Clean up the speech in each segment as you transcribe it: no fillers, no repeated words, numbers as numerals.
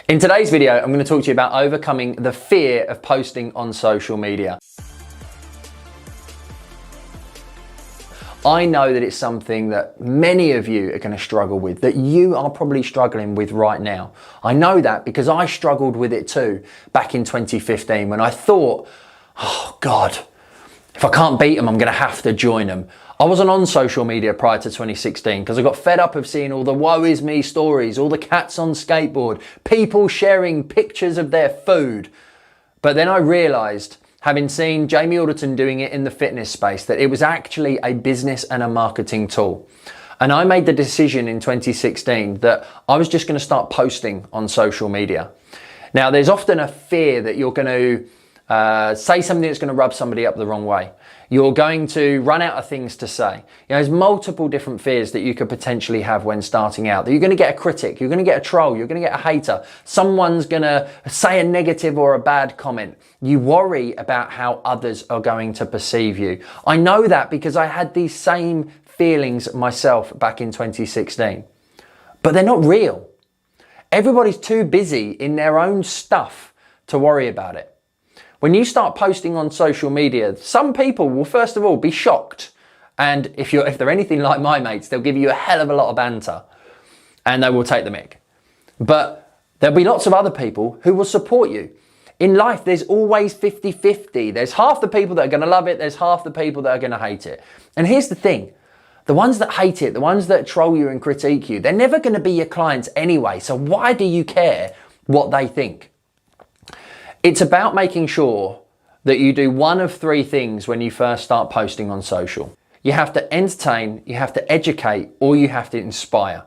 In today's video, I'm going to talk to you about overcoming the fear of posting on social media. I know that it's something that many of you are going to struggle with, that you are probably struggling with right now. I know that because I struggled with it too back in 2015 when I thought, oh God, if I can't beat them, I'm going to have to join them. I wasn't on social media prior to 2016 because I got fed up of seeing all the woe is me stories, all the cats on skateboard, people sharing pictures of their food. But then I realized, having seen Jamie Alderton doing it in the fitness space, that it was actually a business and a marketing tool. And I made the decision in 2016 that I was just going to start posting on social media. Now, there's often a fear that you're going to say something that's going to rub somebody up the wrong way. You're going to run out of things to say. There's multiple different fears that you could potentially have when starting out. That you're going to get a critic, you're going to get a troll, you're going to get a hater. Someone's going to say a negative or a bad comment. You worry about how others are going to perceive you. I know that because I had these same feelings myself back in 2016. But they're not real. Everybody's too busy in their own stuff to worry about it. When you start posting on social media, some people will first of all be shocked. And if they're anything like my mates, they'll give you a hell of a lot of banter and they will take the mick. But there'll be lots of other people who will support you. In life, there's always 50-50. There's half the people that are going to love it. There's half the people that are going to hate it. And here's the thing. The ones that hate it, the ones that troll you and critique you, they're never going to be your clients anyway. So why do you care what they think? It's about making sure that you do one of three things when you first start posting on social. You have to entertain, you have to educate, or you have to inspire.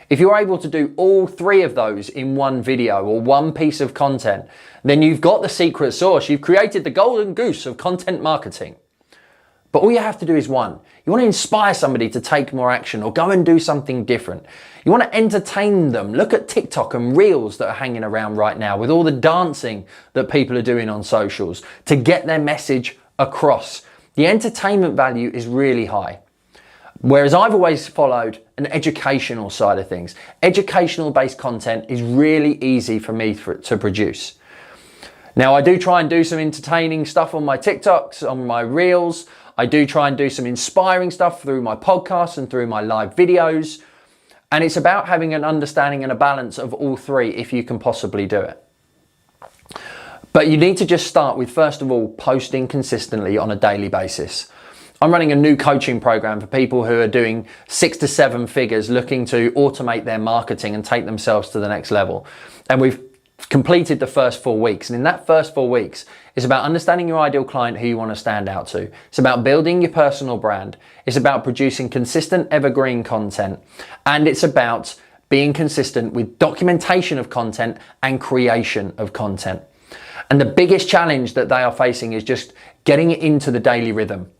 If you're able to do all three of those in one video or one piece of content, then you've got the secret sauce. You've created the golden goose of content marketing. But all you have to do is one. You want to inspire somebody to take more action or go and do something different. You want to entertain them. Look at TikTok and Reels that are hanging around right now with all the dancing that people are doing on socials to get their message across. The entertainment value is really high. Whereas I've always followed an educational side of things. Educational based content is really easy for me to produce. Now, I do try and do some entertaining stuff on my TikToks, on my Reels. I do try and do some inspiring stuff through my podcasts and through my live videos. And it's about having an understanding and a balance of all three if you can possibly do it. But you need to just start with, first of all, posting consistently on a daily basis. I'm running a new coaching program for people who are doing 6 to 7 figures, looking to automate their marketing and take themselves to the next level. And we've completed the first 4 weeks. And in that first 4 weeks, it's about understanding your ideal client who you want to stand out to. It's about building your personal brand. It's about producing consistent evergreen content. And it's about being consistent with documentation of content and creation of content. And the biggest challenge that they are facing is just getting it into the daily rhythm.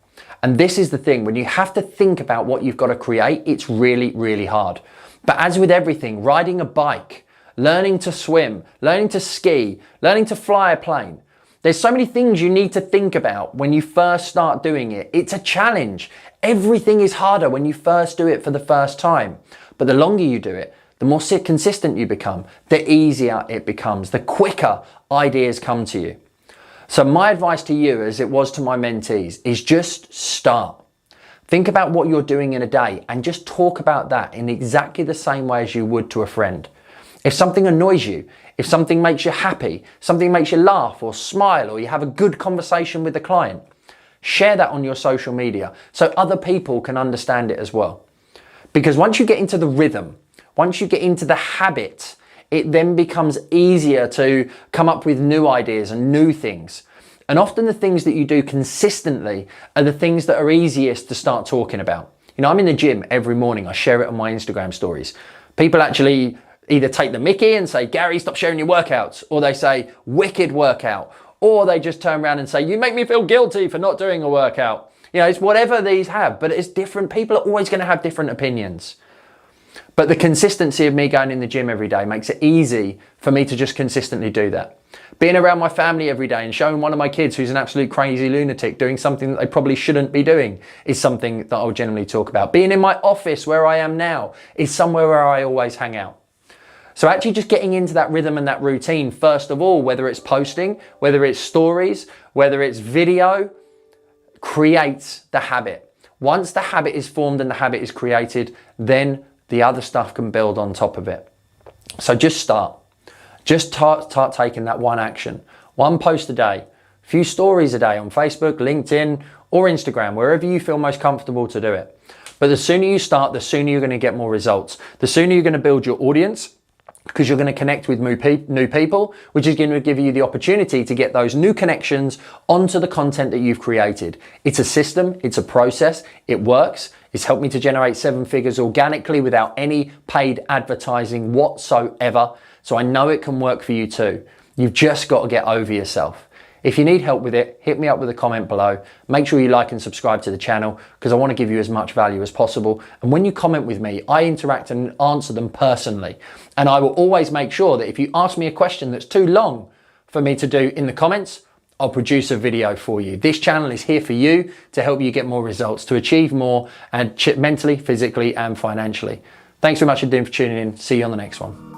And this is the thing, when you have to think about what you've got to create, it's really, really hard. But as with everything, riding a bike, learning to swim, learning to ski, learning to fly a plane. There's so many things you need to think about when you first start doing it. It's a challenge. Everything is harder when you first do it for the first time. But the longer you do it, the more consistent you become, the easier it becomes, the quicker ideas come to you. So my advice to you, as it was to my mentees, is just start. Think about what you're doing in a day and just talk about that in exactly the same way as you would to a friend. If something annoys you, if something makes you happy, something makes you laugh or smile, or you have a good conversation with the client, share that on your social media so other people can understand it as well. Because once you get into the rhythm, once you get into the habit, it then becomes easier to come up with new ideas and new things. And often the things that you do consistently are the things that are easiest to start talking about. I'm in the gym every morning. I share it on my Instagram stories. People actually either take the mickey and say, Gary, stop sharing your workouts, or they say, wicked workout, or they just turn around and say, you make me feel guilty for not doing a workout. It's whatever these have, but it's different. People are always going to have different opinions. But the consistency of me going in the gym every day makes it easy for me to just consistently do that. Being around my family every day and showing one of my kids who's an absolute crazy lunatic doing something that they probably shouldn't be doing is something that I'll generally talk about. Being in my office where I am now is somewhere where I always hang out. So actually just getting into that rhythm and that routine, first of all, whether it's posting, whether it's stories, whether it's video, creates the habit. Once the habit is formed and the habit is created, then the other stuff can build on top of it. So just start. Just start taking that one action. One post a day, a few stories a day on Facebook, LinkedIn, or Instagram, wherever you feel most comfortable to do it. But the sooner you start, the sooner you're going to get more results. The sooner you're going to build your audience, because you're going to connect with new people, which is going to give you the opportunity to get those new connections onto the content that you've created. It's a system, it's a process, it works. It's helped me to generate 7 figures organically without any paid advertising whatsoever. So I know it can work for you too. You've just got to get over yourself. If you need help with it, hit me up with a comment below. Make sure you like and subscribe to the channel because I want to give you as much value as possible. And when you comment with me, I interact and answer them personally. And I will always make sure that if you ask me a question that's too long for me to do in the comments, I'll produce a video for you. This channel is here for you to help you get more results, to achieve more and mentally, physically, and financially. Thanks very much for tuning in. See you on the next one.